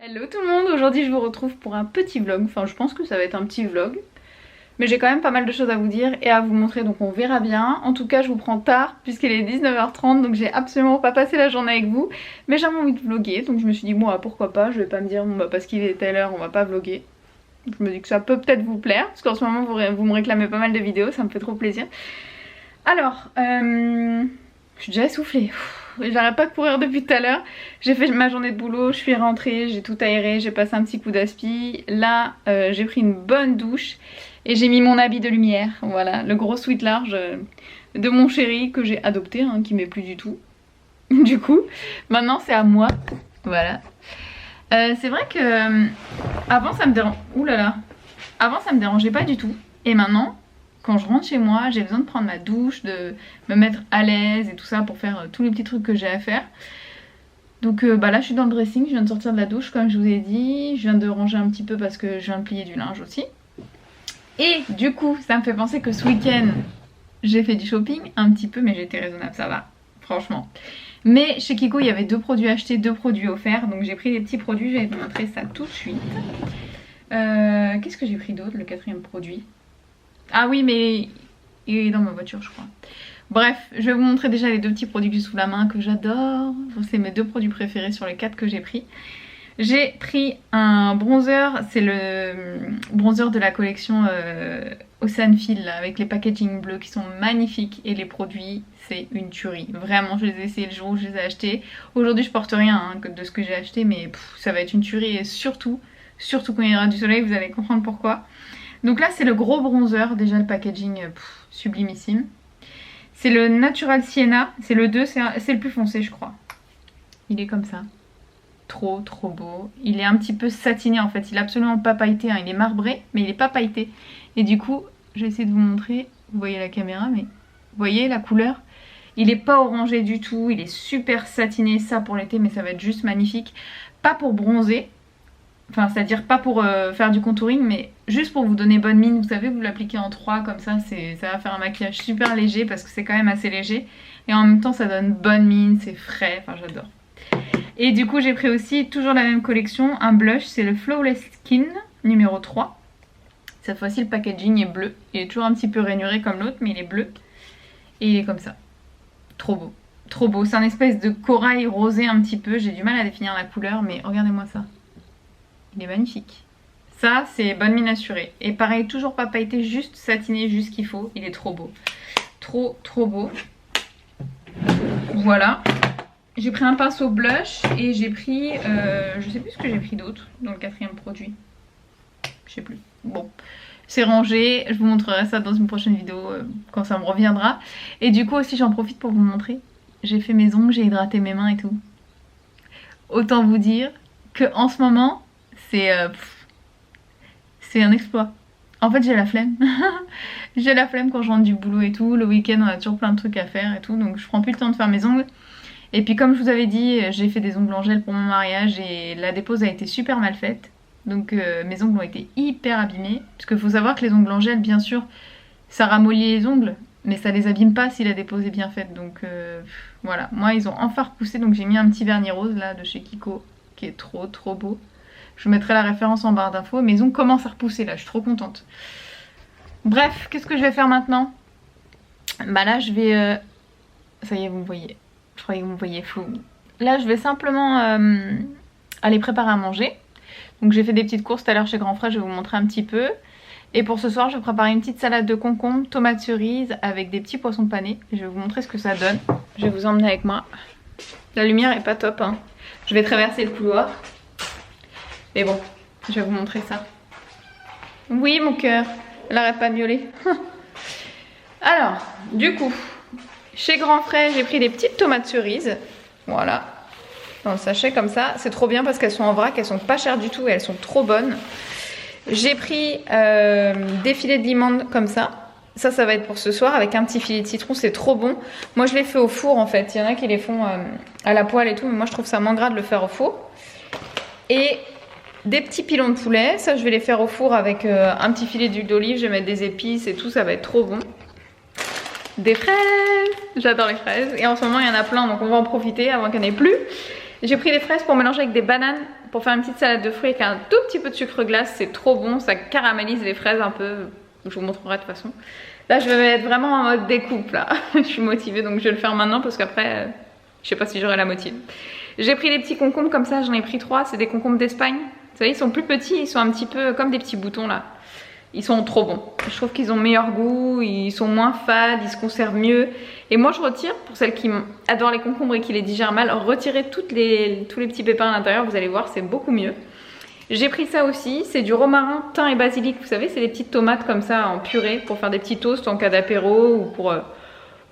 Hello tout le monde, aujourd'hui je vous retrouve pour un petit vlog, enfin je pense que ça va être un petit vlog. Mais j'ai quand même pas mal de choses à vous dire et à vous montrer, donc on verra bien. En tout cas je vous prends tard puisqu'il est 19h30, donc j'ai absolument pas passé la journée avec vous. Mais j'avais envie de vlogger, donc je me suis dit moi pourquoi pas, je vais pas me dire bon bah parce qu'il est telle heure on va pas vlogger. Je me dis que ça peut peut-être vous plaire, parce qu'en ce moment vous me réclamez pas mal de vidéos, ça me fait trop plaisir. Alors, je suis déjà essoufflée. J'arrête pas de courir depuis tout à l'heure. J'ai fait ma journée de boulot, je suis rentrée, j'ai tout aéré, j'ai passé un petit coup d'aspi. Là, j'ai pris une bonne douche et j'ai mis mon habit de lumière. Voilà, le gros sweat large de mon chéri que j'ai adopté, hein, qui m'est plus du tout. Du coup, maintenant c'est à moi. Voilà. C'est vrai que avant ça me dérangeait. Ouh là là. Avant ça me dérangeait pas du tout. Et maintenant, quand je rentre chez moi, j'ai besoin de prendre ma douche, de me mettre à l'aise et tout ça pour faire tous les petits trucs que j'ai à faire. Donc bah là je suis dans le dressing, je viens de sortir de la douche comme je vous ai dit. Je viens de ranger un petit peu parce que je viens de plier du linge aussi. Et du coup ça me fait penser que ce week-end j'ai fait du shopping un petit peu, mais j'ai été raisonnable, ça va, franchement. Mais chez Kiko il y avait 2 produits achetés, 2 produits offerts. Donc j'ai pris des petits produits, je vais vous montrer ça tout de suite. Qu'est-ce que j'ai pris d'autre, le 4e produit? Ah oui, mais il est dans ma voiture, je crois. Bref, je vais vous montrer déjà les 2 petits produits que j'ai sous la main que j'adore. C'est mes 2 produits préférés sur les 4 que j'ai pris. J'ai pris un bronzer, c'est le bronzer de la collection Ocean Feel là, avec les packaging bleus qui sont magnifiques. Et les produits, c'est une tuerie. Vraiment, je les ai essayés le jour où je les ai achetés. Aujourd'hui, je porte rien hein, de ce que j'ai acheté, mais ça va être une tuerie. Et surtout quand il y aura du soleil, vous allez comprendre pourquoi. Donc là c'est le gros bronzer, déjà le packaging sublimissime. C'est le Natural Sienna, c'est le 2, c'est le plus foncé je crois. Il est comme ça, trop beau. Il est un petit peu satiné en fait, il est absolument pas pailleté, hein. Il est marbré mais il est pas pailleté. Et du coup je vais essayer de vous montrer, vous voyez la caméra mais vous voyez la couleur. Il est pas orangé du tout, il est super satiné, ça pour l'été mais ça va être juste magnifique. Pas pour bronzer. Enfin, c'est-à-dire pas pour faire du contouring, mais juste pour vous donner bonne mine. Vous savez, vous l'appliquez en 3 comme ça va faire un maquillage super léger parce que c'est quand même assez léger. Et en même temps, ça donne bonne mine, c'est frais, enfin j'adore. Et du coup, j'ai pris aussi, toujours la même collection, un blush, c'est le Flawless Skin numéro 3. Cette fois-ci, le packaging est bleu. Il est toujours un petit peu rainuré comme l'autre, mais il est bleu. Et il est comme ça. Trop beau. Trop beau. C'est un espèce de corail rosé un petit peu. J'ai du mal à définir la couleur, mais regardez-moi ça. Il est magnifique. Ça, c'est bonne mine assurée. Et pareil, toujours pas pailleté, juste satiné, juste ce qu'il faut. Il est trop beau. Trop beau. Voilà. J'ai pris un pinceau blush et j'ai pris... je sais plus ce que j'ai pris d'autre dans le 4e produit. Je sais plus. Bon. C'est rangé. Je vous montrerai ça dans une prochaine vidéo quand ça me reviendra. Et du coup aussi, j'en profite pour vous montrer. J'ai fait mes ongles, j'ai hydraté mes mains et tout. Autant vous dire que en ce moment... c'est un exploit. En fait j'ai la flemme. J'ai la flemme quand je rentre du boulot et tout. Le week-end on a toujours plein de trucs à faire et tout. Donc je prends plus le temps de faire mes ongles. Et puis comme je vous avais dit, j'ai fait des ongles en gel pour mon mariage. Et la dépose a été super mal faite. Donc mes ongles ont été hyper abîmés. Parce qu'il faut savoir que les ongles en gel bien sûr ça ramollit les ongles. Mais ça les abîme pas si la dépose est bien faite. Donc voilà. Moi ils ont enfin repoussé. Donc j'ai mis un petit vernis rose là de chez Kiko. Qui est trop beau. Je vous mettrai la référence en barre d'infos. Mes ongles commencent à repousser là, je suis trop contente. Bref, qu'est-ce que je vais faire maintenant? Bah là je vais... Ça y est, vous me voyez. Je croyais que vous me voyez flou. Là je vais simplement aller préparer à manger. Donc j'ai fait des petites courses tout à l'heure chez Grand Frère, je vais vous montrer un petit peu. Et pour ce soir je vais préparer une petite salade de concombre, tomates cerises avec des petits poissons panés. Je vais vous montrer ce que ça donne. Je vais vous emmener avec moi. La lumière est pas top hein. Je vais traverser le couloir. Mais bon, je vais vous montrer ça. Oui, mon cœur, elle arrête pas de miauler. Alors, du coup, chez Grand Frère, j'ai pris des petites tomates cerises. Voilà, dans le sachet comme ça. C'est trop bien parce qu'elles sont en vrac, elles sont pas chères du tout et elles sont trop bonnes. J'ai pris des filets de limande comme ça. Ça va être pour ce soir avec un petit filet de citron, c'est trop bon. Moi, je les fais au four en fait. Il y en a qui les font à la poêle et tout, mais moi, je trouve ça moins gras de le faire au four. Et... des petits pilons de poulet, ça je vais les faire au four avec un petit filet d'huile d'olive, je vais mettre des épices et tout, ça va être trop bon. Des fraises, j'adore les fraises et en ce moment il y en a plein donc on va en profiter avant qu'il n'y en ait plus. J'ai pris des fraises pour mélanger avec des bananes pour faire une petite salade de fruits avec un tout petit peu de sucre glace. C'est trop bon, ça caramélise les fraises un peu. Je vous montrerai de toute façon. Là je vais me mettre vraiment en mode découpe là. Je suis motivée donc je vais le faire maintenant parce qu'après je sais pas si j'aurai la motive. J'ai pris des petits concombres comme ça, j'en ai pris 3, c'est des concombres d'Espagne. Vous savez ils sont plus petits, ils sont un petit peu comme des petits boutons là. Ils sont trop bons. Je trouve qu'ils ont meilleur goût, ils sont moins fades, ils se conservent mieux. Et moi je retire, pour celles qui adorent les concombres et qui les digèrent mal, retirez tous les petits pépins à l'intérieur, vous allez voir c'est beaucoup mieux. J'ai pris ça aussi, c'est du romarin, thym et basilic, vous savez c'est des petites tomates comme ça en purée pour faire des petits toasts en cas d'apéro ou pour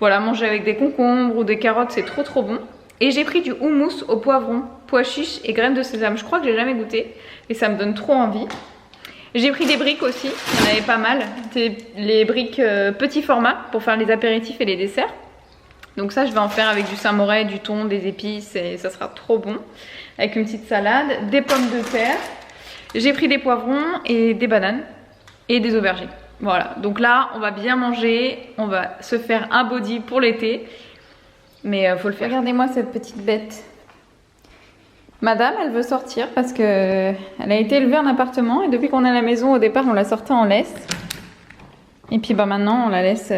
voilà, manger avec des concombres ou des carottes, c'est trop bon. Et j'ai pris du houmous au poivron, pois chiches et graines de sésame, je crois que j'ai jamais goûté et ça me donne trop envie. J'ai pris des briques aussi, il y en avait pas mal, les briques petit format pour faire les apéritifs et les desserts. Donc ça je vais en faire avec du samouraï, du thon, des épices et ça sera trop bon. Avec une petite salade, des pommes de terre. J'ai pris des poivrons et des bananes et des aubergines. Voilà, donc là on va bien manger, on va se faire un body pour l'été. Mais faut le faire. Regardez-moi cette petite bête. Madame, elle veut sortir parce que elle a été élevée en appartement et depuis qu'on est à la maison, au départ, on la sortait en laisse. Et puis bah maintenant, on la laisse...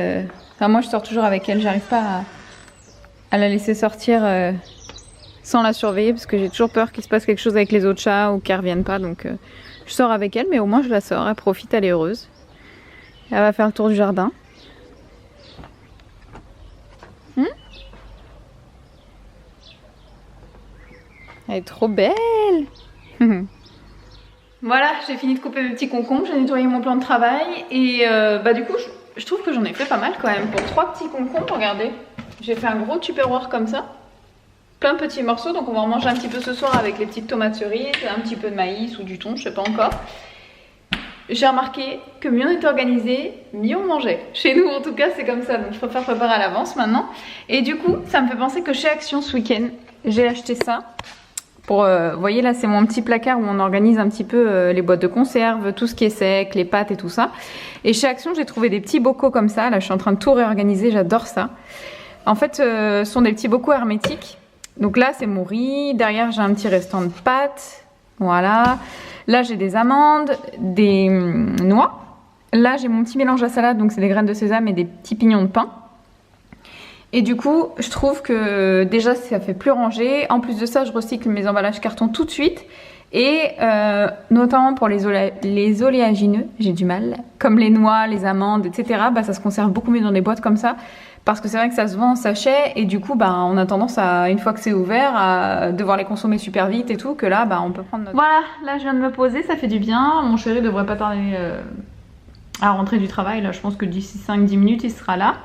Enfin, moi, je sors toujours avec elle. J'arrive pas à la laisser sortir sans la surveiller parce que j'ai toujours peur qu'il se passe quelque chose avec les autres chats ou qu'elle revienne pas. Donc, je sors avec elle, mais au moins, je la sors. Elle profite, elle est heureuse. Elle va faire le tour du jardin. Elle est trop belle. Voilà, j'ai fini de couper mes petits concombres, j'ai nettoyé mon plan de travail et bah du coup je trouve que j'en ai fait pas mal quand même. Pour 3 petits concombres, regardez, j'ai fait un gros tupperware comme ça, plein de petits morceaux, donc on va en manger un petit peu ce soir avec les petites tomates cerises, un petit peu de maïs ou du thon, je sais pas encore. J'ai remarqué que mieux on était organisé, mieux on mangeait. Chez nous en tout cas c'est comme ça, donc je préfère préparer à l'avance maintenant. Et du coup ça me fait penser que chez Action ce week-end, j'ai acheté ça. Pour, vous voyez là c'est mon petit placard où on organise un petit peu les boîtes de conserve, tout ce qui est sec, les pâtes et tout ça. Et chez Action j'ai trouvé des petits bocaux comme ça, là je suis en train de tout réorganiser, j'adore ça. En fait ce sont des petits bocaux hermétiques. Donc là c'est mon riz, derrière j'ai un petit restant de pâtes, voilà. Là j'ai des amandes, des noix. Là j'ai mon petit mélange à salade, donc c'est des graines de sésame et des petits pignons de pain. Et du coup, je trouve que déjà ça fait plus ranger. En plus de ça, je recycle mes emballages carton tout de suite. Et notamment pour les oléagineux, j'ai du mal, comme les noix, les amandes, etc. Bah, ça se conserve beaucoup mieux dans des boîtes comme ça. Parce que c'est vrai que ça se vend en sachet et du coup, bah, on a tendance à, une fois que c'est ouvert, à devoir les consommer super vite et tout. Que là, bah, on peut prendre notre... Voilà, là je viens de me poser, ça fait du bien. Mon chéri devrait pas tarder à rentrer du travail. Là, je pense que d'ici 5-10 minutes, il sera là.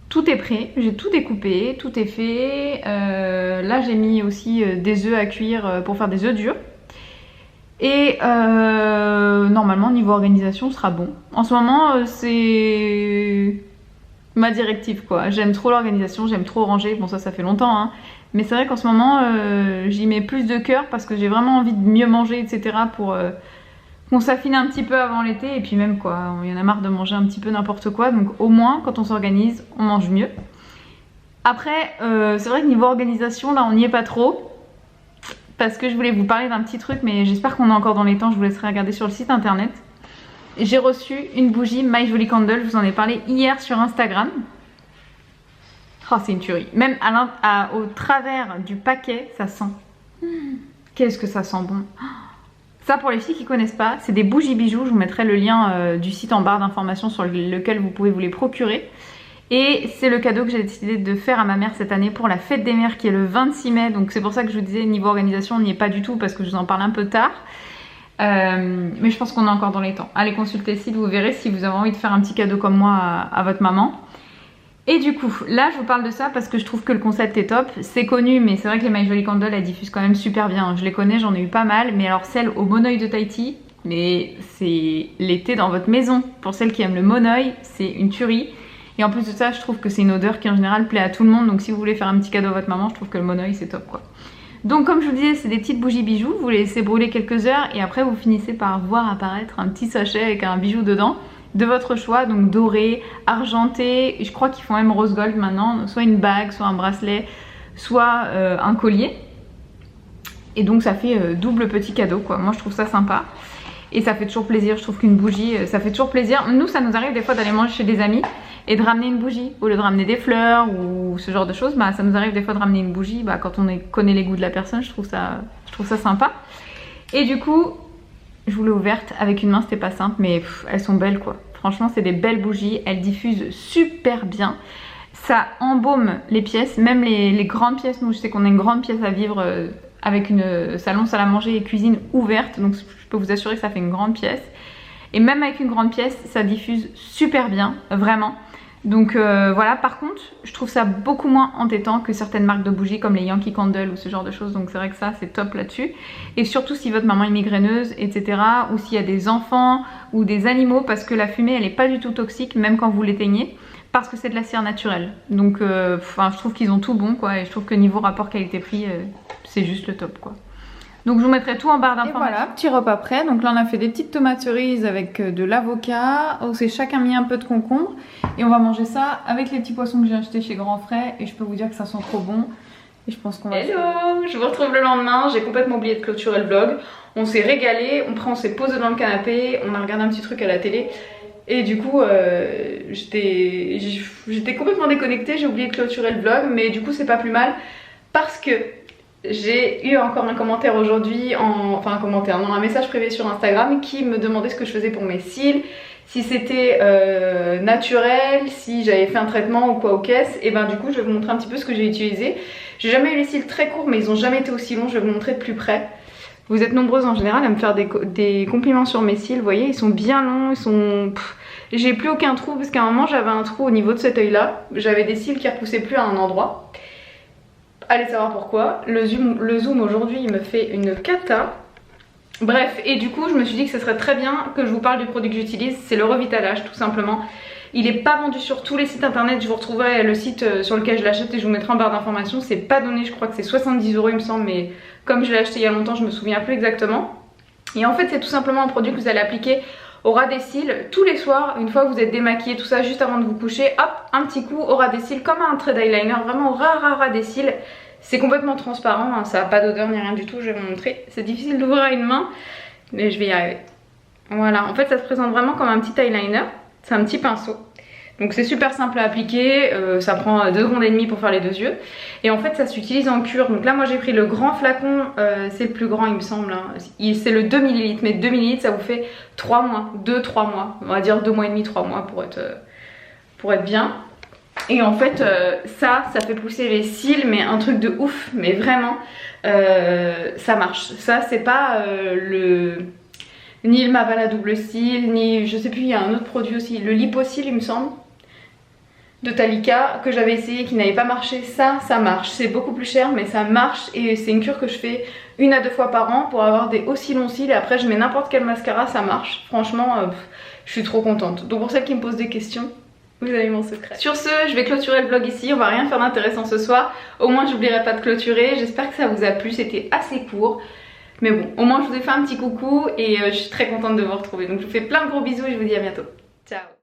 Tout est prêt, j'ai tout découpé, tout est fait. Là j'ai mis aussi des œufs à cuire pour faire des œufs durs. Et normalement niveau organisation ce sera bon. En ce moment c'est ma directive quoi. J'aime trop l'organisation, j'aime trop ranger. Bon ça fait longtemps hein. Mais c'est vrai qu'en ce moment j'y mets plus de cœur parce que j'ai vraiment envie de mieux manger etc. Pour... qu'on s'affine un petit peu avant l'été et puis même quoi, il y en a marre de manger un petit peu n'importe quoi, donc au moins quand on s'organise, on mange mieux. Après, c'est vrai que niveau organisation, là on n'y est pas trop, parce que je voulais vous parler d'un petit truc, mais j'espère qu'on est encore dans les temps, je vous laisserai regarder sur le site internet. J'ai reçu une bougie My Jolie Candle, je vous en ai parlé hier sur Instagram. Oh c'est une tuerie, même au travers du paquet, ça sent. Qu'est-ce que ça sent bon. Ça pour les filles qui connaissent pas, c'est des bougies bijoux, je vous mettrai le lien du site en barre d'informations sur lequel vous pouvez vous les procurer. Et c'est le cadeau que j'ai décidé de faire à ma mère cette année pour la fête des mères qui est le 26 mai. Donc c'est pour ça que je vous disais niveau organisation on n'y est pas du tout parce que je vous en parle un peu tard. Mais je pense qu'on est encore dans les temps. Allez consulter le site, vous verrez si vous avez envie de faire un petit cadeau comme moi à votre maman. Et du coup, là je vous parle de ça parce que je trouve que le concept est top. C'est connu mais c'est vrai que les My Jolie Candle elles diffusent quand même super bien. Je les connais, j'en ai eu pas mal. Mais alors celle au monoeil de Tahiti, mais c'est l'été dans votre maison. Pour celles qui aiment le monoeil, c'est une tuerie. Et en plus de ça, je trouve que c'est une odeur qui en général plaît à tout le monde. Donc si vous voulez faire un petit cadeau à votre maman, je trouve que le monoeil c'est top quoi. Donc comme je vous disais, c'est des petites bougies bijoux. Vous les laissez brûler quelques heures et après vous finissez par voir apparaître un petit sachet avec un bijou dedans. De votre choix, donc doré, argenté, je crois qu'ils font même rose gold maintenant, soit une bague, soit un bracelet, soit un collier. Et donc ça fait double petit cadeau quoi. Moi je trouve ça sympa. Et ça fait toujours plaisir, je trouve qu'une bougie, ça fait toujours plaisir. Nous, ça nous arrive des fois d'aller manger chez des amis et de ramener une bougie. Au lieu de ramener des fleurs ou ce genre de choses, bah, ça nous arrive des fois de ramener une bougie. Bah, quand on connaît les goûts de la personne, je trouve ça sympa. Et du coup, je vous l'ai ouverte avec une main, c'était pas simple, mais elles sont belles quoi. Franchement, c'est des belles bougies, elles diffusent super bien. Ça embaume les pièces, même les grandes pièces. Nous, je sais qu'on a une grande pièce à vivre avec une salon, salle à manger et cuisine ouverte. Donc je peux vous assurer que ça fait une grande pièce. Et même avec une grande pièce, ça diffuse super bien, vraiment. Donc voilà, par contre, je trouve ça beaucoup moins entêtant que certaines marques de bougies comme les Yankee Candle ou ce genre de choses. Donc c'est vrai que ça, c'est top là-dessus. Et surtout si votre maman est migraineuse, etc. Ou s'il y a des enfants ou des animaux, parce que la fumée, elle n'est pas du tout toxique, même quand vous l'éteignez. Parce que c'est de la cire naturelle. Donc je trouve qu'ils ont tout bon quoi. Et je trouve que niveau rapport qualité-prix, c'est juste le top quoi. Donc je vous mettrai tout en barre d'informations. Et voilà, petit repas prêt. Donc là on a fait des petites tomates cerises avec de l'avocat. On s'est chacun mis un peu de concombre. Et on va manger ça avec les petits poissons que j'ai achetés chez Grand Frais. Et je peux vous dire que ça sent trop bon. Et je pense qu'on va... Hello, je vous retrouve le lendemain. J'ai complètement oublié de clôturer le vlog. On s'est régalé. Après on s'est posé dans le canapé. On a regardé un petit truc à la télé. Et du coup j'étais complètement déconnectée, j'ai oublié de clôturer le vlog, mais du coup c'est pas plus mal parce que j'ai eu encore un commentaire aujourd'hui, enfin un commentaire, non, un message privé sur Instagram qui me demandait ce que je faisais pour mes cils, si c'était naturel, si j'avais fait un traitement ou quoi aux caisses. Et ben du coup je vais vous montrer un petit peu ce que j'ai utilisé. J'ai jamais eu les cils très courts mais ils ont jamais été aussi longs, je vais vous montrer de plus près. Vous êtes nombreuses en général à me faire des compliments sur mes cils, vous voyez, ils sont bien longs, ils sont... J'ai plus aucun trou parce qu'à un moment j'avais un trou au niveau de cet œil là, j'avais des cils qui repoussaient plus à un endroit. Allez savoir pourquoi, le zoom aujourd'hui il me fait une cata. Bref, et du coup je me suis dit que ce serait très bien que je vous parle du produit que j'utilise, c'est le revitalage tout simplement. Il n'est pas vendu sur tous les sites internet, je vous retrouverai le site sur lequel je l'achète et je vous mettrai en barre d'informations. C'est pas donné, je crois que c'est 70 € il me semble, mais comme je l'ai acheté il y a longtemps je me souviens plus exactement. Et en fait c'est tout simplement un produit que vous allez appliquer au ras des cils tous les soirs, une fois que vous êtes démaquillé, tout ça, juste avant de vous coucher, hop, un petit coup au ras des cils, comme un trait d'eyeliner, vraiment au ras des cils. C'est complètement transparent, hein, ça n'a pas d'odeur ni rien du tout, je vais vous montrer. C'est difficile d'ouvrir à une main, mais je vais y arriver. Voilà, en fait ça se présente vraiment comme un petit eyeliner, c'est un petit pinceau. Donc c'est super simple à appliquer, ça prend 2 secondes et demie pour faire les 2 yeux. Et en fait ça s'utilise en cure. Donc là moi j'ai pris le grand flacon, c'est le plus grand il me semble, hein. C'est le 2 ml, mais 2 ml ça vous fait 3 mois, 2-3 mois. On va dire 2 mois et demi, 3 mois pour être bien. Et en fait ça fait pousser les cils, mais un truc de ouf, mais vraiment ça marche. Ça c'est pas ni le Maval à double cils, ni je sais plus, il y a un autre produit aussi, le Lipo-Cils il me semble, de Talika, que j'avais essayé qui n'avait pas marché. Ça marche, c'est beaucoup plus cher mais ça marche et c'est une cure que je fais 1 à 2 fois par an pour avoir des aussi longs cils et après je mets n'importe quel mascara, ça marche. Franchement je suis trop contente. Donc pour celles qui me posent des questions, vous avez mon secret. Sur ce, je vais clôturer le vlog ici, on va rien faire d'intéressant ce soir, au moins j'oublierai pas de clôturer. J'espère que ça vous a plu, c'était assez court. Mais bon, au moins je vous ai fait un petit coucou et je suis très contente de vous retrouver. Donc je vous fais plein de gros bisous et je vous dis à bientôt. Ciao.